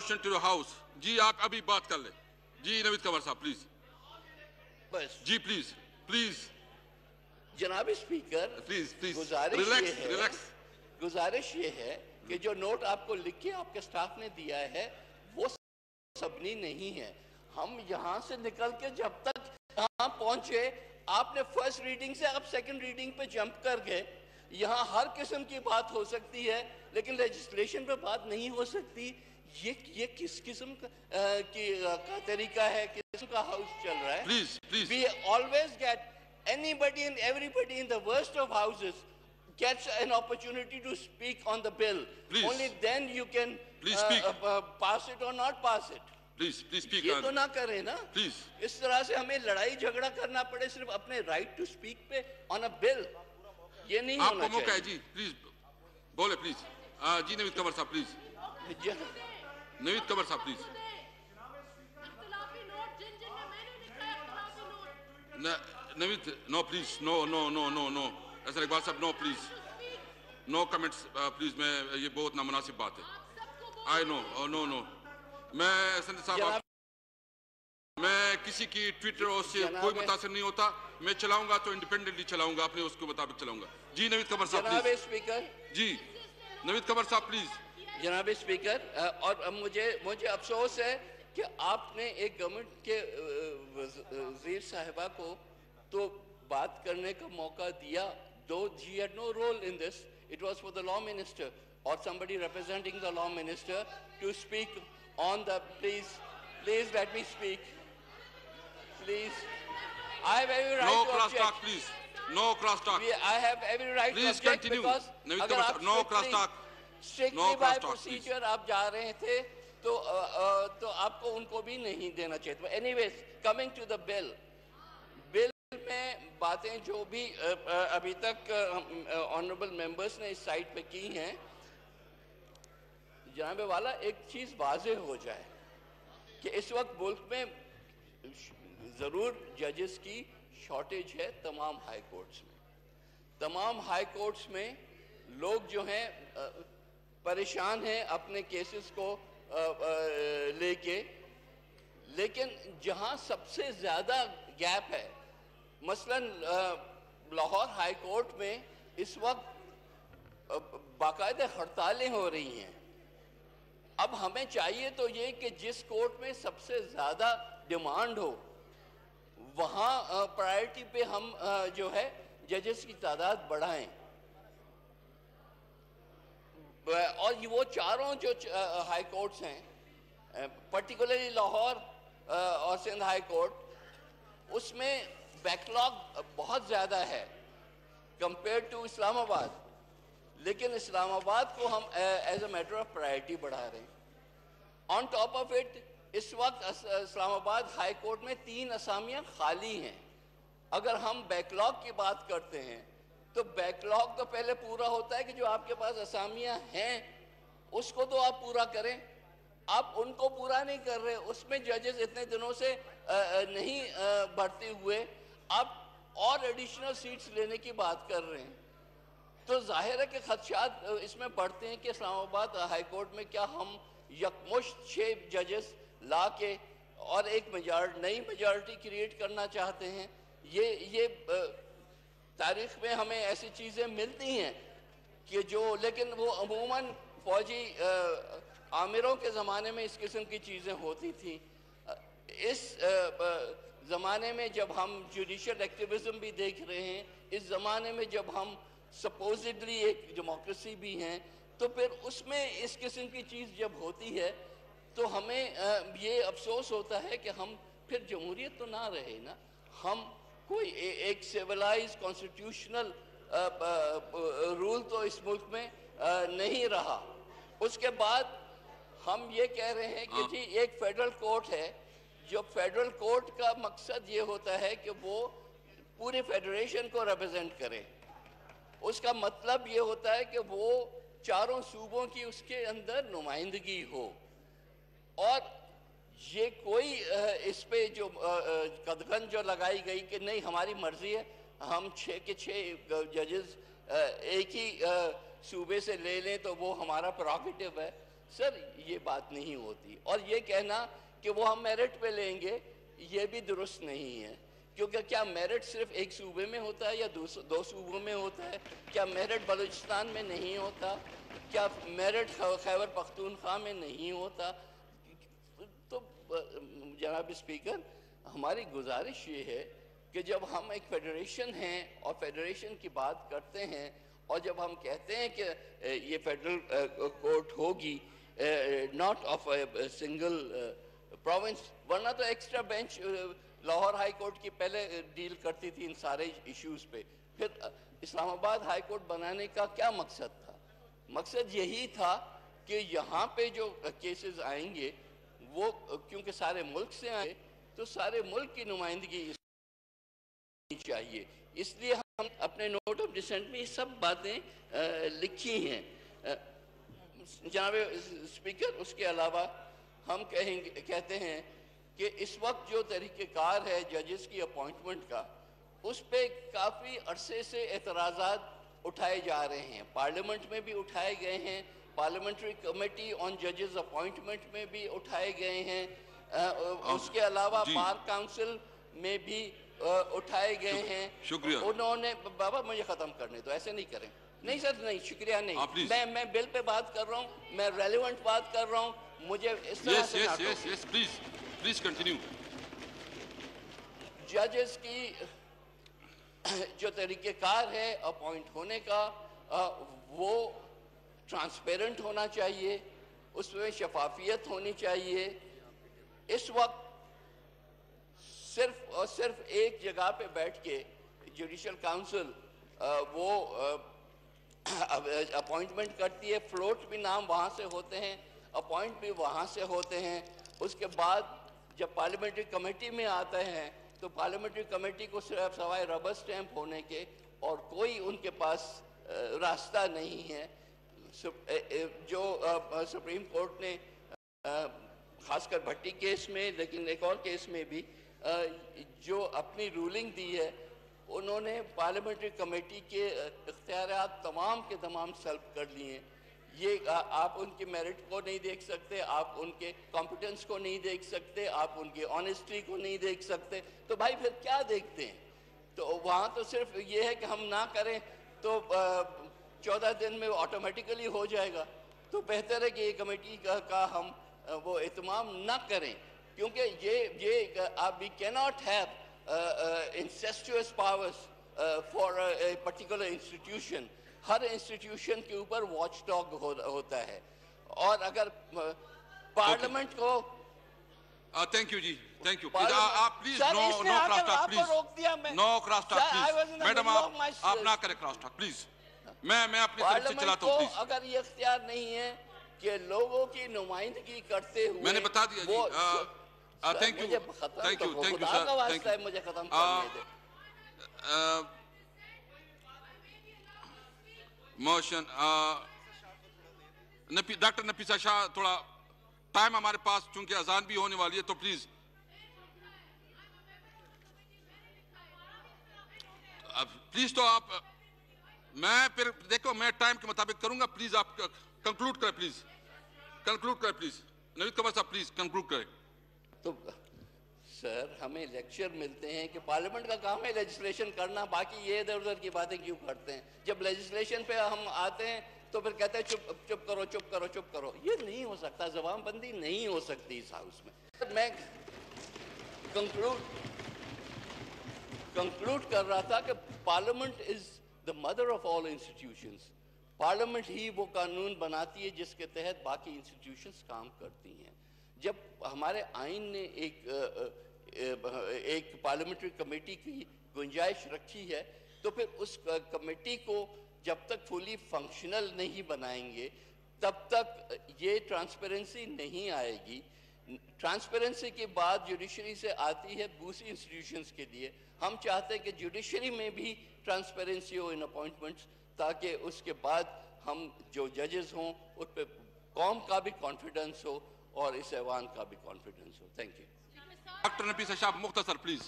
question to the house. جی آپ ابھی بات کر لیں. جی نوید قمر صاحب پلیز. بس جی پلیز پلیز جناب اسپیکر پلیز پلیز گزارش یہ ہے کہ جو نوٹ آپ کو لکھ کے آپ کے سٹاف نے دیا ہے وہ سبنی نہیں ہے. ہم یہاں سے نکل کے جب تک یہاں پہنچے آپ نے فرسٹ ریڈنگ سے آپ سیکنڈ ریڈنگ پہ جمپ کر گئے. یہاں ہر قسم کی بات ہو سکتی ہے لیکن لیجسلیشن پہ بات نہیں ہو سکتی. یہ کس قسم کا طریقہ ہے, کس قسم کا ہاؤس چل رہا ہے. Please please We always get anybody and everybody in the worst of houses gets an opportunity to speak on the bill. Please. Only then you can Please speak. Pass it or not pass it. Please please speak. یہ تو نہ کریں نا. Please اس طرح سے ہمیں لڑائی جھگڑا کرنا پڑے صرف اپنے رائٹ ٹو اسپیک پہ آن اے بل. یہ نہیں آپ ہونا کو موقع ہے. چاہیے. جی پلیز بولے پلیز. جی نوید قمر صاحب پلیز. نوید قمر صاحب پلیز. نوید نو پلیز نو نو نو نو نو ایسا اقبال صاحب نو پلیز نو کمنٹس پلیز. میں یہ بہت نامناسب بات ہے. آئی نو نو نو میں سندھ صاحب میں کسی کی ٹویٹر سے کوئی متاثر نہیں ہوتا. میں چلاؤں گا تو انڈیپینڈنٹلی چلاؤں گا, اپنے اس کے مطابق چلاؤں گا. جی نوید قمر صاحب جناب پلیز. اسپیکر جی نوید قمر صاحب پلیز. جناب اسپیکر اور مجھے افسوس ہے کہ آپ نے ایک گورنمنٹ کے وزیر صاحبہ کو تو بات کرنے کا موقع دیا. though she had no role in this, it was for the law minister or somebody representing the law minister to speak on the please let me speak. Please, I have every right No to cross object. talk please. No cross talk. I have every right to Please object continue. because Naveed اگر Qamar آپ sir, no cross talk. strictly No by cross talk, please. procedure آپ جا رہے تھے تو آپ کو ان کو بھی نہیں دینا چاہیے. But anyways, coming to the bill. bill میں باتیں جو بھی ابھی تک honorable members نے اس سائٹ پہ کی ہیں, جناب والا ایک چیز واضح ہو جائے کہ اس وقت ملک میں ضرور ججز کی شارٹیج ہے تمام ہائی کورٹس میں. تمام ہائی کورٹس میں لوگ جو ہیں پریشان ہیں اپنے کیسز کو لے کے, لیکن جہاں سب سے زیادہ گیپ ہے مثلا لاہور ہائی کورٹ میں اس وقت باقاعدہ ہڑتالیں ہو رہی ہیں. اب ہمیں چاہیے تو یہ کہ جس کورٹ میں سب سے زیادہ ڈیمانڈ ہو وہاں پرائرٹی پہ ہم جو ہے ججز کی تعداد بڑھائیں. اور وہ چاروں جو ہائی کورٹس ہیں پرٹیکولرلی لاہور اور سندھ ہائی کورٹ, اس میں بیک لاگ بہت زیادہ ہے کمپیئر ٹو اسلام آباد, لیکن اسلام آباد کو ہم as a matter of priority بڑھا رہے ہیں. آن ٹاپ آف اٹ اس وقت اسلام آباد ہائی کورٹ میں 3 اسامیاں خالی ہیں. اگر ہم بیک لاگ کی بات کرتے ہیں تو بیک لاگ تو پہلے پورا ہوتا ہے کہ جو آپ کے پاس اسامیاں ہیں اس کو تو آپ پورا کریں. آپ ان کو پورا نہیں کر رہے, اس میں ججز اتنے دنوں سے نہیں بڑھتے ہوئے آپ اور ایڈیشنل سیٹس لینے کی بات کر رہے ہیں. تو ظاہر ہے کہ خدشات اس میں بڑھتے ہیں کہ اسلام آباد ہائی کورٹ میں کیا ہم یکمشت 6 ججز لا کے اور ایک نئی میجارٹی کریٹ کرنا چاہتے ہیں. یہ تاریخ میں ہمیں ایسی چیزیں ملتی ہیں کہ جو, لیکن وہ عموماً فوجی آمروں کے زمانے میں اس قسم کی چیزیں ہوتی تھیں. اس زمانے میں جب ہم جوڈیشل ایکٹیویزم بھی دیکھ رہے ہیں, اس زمانے میں جب ہم سپوزڈلی ایک ڈیموکریسی بھی ہیں, تو پھر اس میں اس قسم کی چیز جب ہوتی ہے تو ہمیں یہ افسوس ہوتا ہے کہ ہم پھر جمہوریت تو نہ رہے نا, ہم کوئی ایک سیولائز کانسٹیٹیوشنل رول تو اس ملک میں نہیں رہا. اس کے بعد ہم یہ کہہ رہے ہیں کہ جی ایک فیڈرل کورٹ ہے, جو فیڈرل کورٹ کا مقصد یہ ہوتا ہے کہ وہ پورے فیڈریشن کو ریپرزینٹ کرے. اس کا مطلب یہ ہوتا ہے کہ وہ چاروں صوبوں کی اس کے اندر نمائندگی ہو, اور یہ کوئی اس پہ جو قدغن جو لگائی گئی کہ نہیں ہماری مرضی ہے ہم 6 کے 6 ججز ایک ہی صوبے سے لے لیں تو وہ ہمارا پراگیٹو ہے, سر یہ بات نہیں ہوتی، اور یہ کہنا کہ وہ ہم میرٹ پہ لیں گے یہ بھی درست نہیں ہے، کیونکہ کیا میرٹ صرف ایک صوبے میں ہوتا ہے یا دو صوبوں میں ہوتا ہے؟ کیا میرٹ بلوچستان میں نہیں ہوتا؟ کیا میرٹ خیبر پختونخوا میں نہیں ہوتا؟ تو جناب اسپیکر، ہماری گزارش یہ ہے کہ جب ہم ایک فیڈریشن ہیں اور فیڈریشن کی بات کرتے ہیں، اور جب ہم کہتے ہیں کہ یہ فیڈرل کورٹ ہوگی not of a single province, ورنہ تو extra bench Lahore high court کی پہلے ڈیل کرتی تھی ان سارے ایشوز پہ. پھر اسلام آباد ہائی کورٹ بنانے کا کیا مقصد تھا؟ مقصد یہی تھا کہ یہاں پہ جو کیسز آئیں گے وہ کیونکہ سارے ملک سے آئے تو سارے ملک کی نمائندگی چاہیے، اس لیے ہم اپنے نوٹ آف ڈسینٹ میں یہ سب باتیں لکھی ہیں. جناب اسپیکر، اس کے علاوہ ہم کہتے ہیں کہ اس وقت جو طریقہ کار ہے ججز کی اپوائنٹمنٹ کا، اس پہ کافی عرصے سے اعتراضات اٹھائے جا رہے ہیں، پارلیمنٹ میں بھی اٹھائے گئے ہیں، پارلیمنٹری کمیٹی آن ججز اپوائنٹمنٹ میں بھی اٹھائے گئے ہیں، اس کے علاوہ بار کاؤنسل میں بھی اٹھائے گئے ہیں. شکریہ. انہوں نے بابا مجھے ختم کرنے تو ایسے نہیں کریں. نہیں سر، نہیں، شکریہ نہیں، میں بل پہ بات کر رہا ہوں، میں ریلیونٹ بات کر رہا ہوں، مجھے اس طرح سے یس پلیز کنٹینیو. ججز کی جو طریقہ کار ہے اپوائنٹ ہونے کا وہ ٹرانسپیرنٹ ہونا چاہیے، اس میں شفافیت ہونی چاہیے. اس وقت صرف اور صرف ایک جگہ پہ بیٹھ کے جوڈیشل کاؤنسل وہ اپوائنٹمنٹ کرتی ہے، فلوٹ بھی نام وہاں سے ہوتے ہیں، اپوائنٹ بھی وہاں سے ہوتے ہیں. اس کے بعد جب پارلیمنٹری کمیٹی میں آتے ہیں تو پارلیمنٹری کمیٹی کو صرف سوائے ربر سٹیمپ ہونے کے اور کوئی ان کے پاس راستہ نہیں ہے. جو سپریم کورٹ نے خاص کر بھٹی کیس میں، لیکن ایک اور کیس میں بھی جو اپنی رولنگ دی ہے، انہوں نے پارلیمنٹری کمیٹی کے اختیارات تمام کے تمام سلب کر لیے ہیں. یہ آپ ان کی میرٹ کو نہیں دیکھ سکتے، آپ ان کے کمپیٹنس کو نہیں دیکھ سکتے، آپ ان کی آنیسٹی کو نہیں دیکھ سکتے، تو بھائی پھر کیا دیکھتے ہیں؟ تو وہاں تو صرف یہ ہے کہ ہم نہ کریں تو 14 دن میں آٹومیٹیکلی ہو جائے گا. تو بہتر ہے کہ یہ کمیٹی کا ہم وہ اہتمام نہ کریں، کیونکہ یہ we cannot have incestuous powers for a particular institution. Hare institution کے اوپر واچ ڈاگ ہوتا ہے، اور اگر پارلیمنٹ کو تھینک یو جی، تھینک یو. آپ please no cross talk, please no cross talk please. Madam آپ نہ کریں کراس ٹاک پلیز. میں اپنی طرف سے چلاتا ہوں پلیز. اگر یہ اختیار نہیں ہے کہ لوگوں کی نمائندگی کرتے ہوئے، میں نے بتا دیا جی. Thank you thank you thank you sir. مجھے ختم کرنے دے. موشن ڈاکٹر نفیسہ شاہ، تھوڑا ٹائم ہمارے پاس چونکہ اذان بھی ہونے والی ہے تو پلیز تو آپ، میں پھر دیکھو میں ٹائم کے مطابق کروں گا. پلیز آپ کنکلوڈ کریں، پلیز کنکلوڈ کریں پلیز. نوید قمر صاحب پلیز کنکلوڈ کریں. تو سر ہمیں لیکچر ملتے ہیں کہ پارلیمنٹ کا کام ہے لیجسلیشن کرنا، باقی یہ ادھر ادھر کی باتیں کیوں کرتے ہیں؟ جب لیجسلیشن پہ ہم آتے ہیں تو پھر کہتے ہیں چپ کرو چپ کرو چپ کرو. یہ نہیں ہو سکتا، زبان بندی نہیں ہو سکتی اس ہاؤس میں. میں کنکلوڈ کر رہا تھا کہ parliament is the mother of all institutions. Parliament ہی وہ قانون بناتی ہے جس کے تحت باقی انسٹیٹیوشنز کام کرتی ہیں. جب ہمارے آئین نے ایک پارلیمنٹری کمیٹی کی گنجائش رکھی ہے تو پھر اس کمیٹی کو جب تک فلی فنکشنل نہیں بنائیں گے تب تک یہ ٹرانسپیرنسی نہیں آئے گی. ٹرانسپیرنسی کی بات جوڈیشری سے آتی ہے دوسری انسٹیٹیوشنز کے لیے. ہم چاہتے ہیں کہ جوڈیشری میں بھی ٹرانسپیرنسی ہو ان اپوائنٹمنٹس، تاکہ اس کے بعد ہم جو ججز ہوں اس پہ قوم کا بھی کانفیڈنس ہو اور اس ایوان کا بھی کانفیڈنس ہو. Thank you. Doctor Nafisa Shah مختصر پلیز،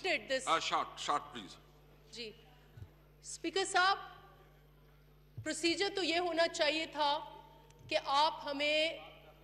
شارٹ پلیز. جی اسپیکر صاحب، پروسیجر تو یہ ہونا چاہیے تھا کہ آپ ہمیں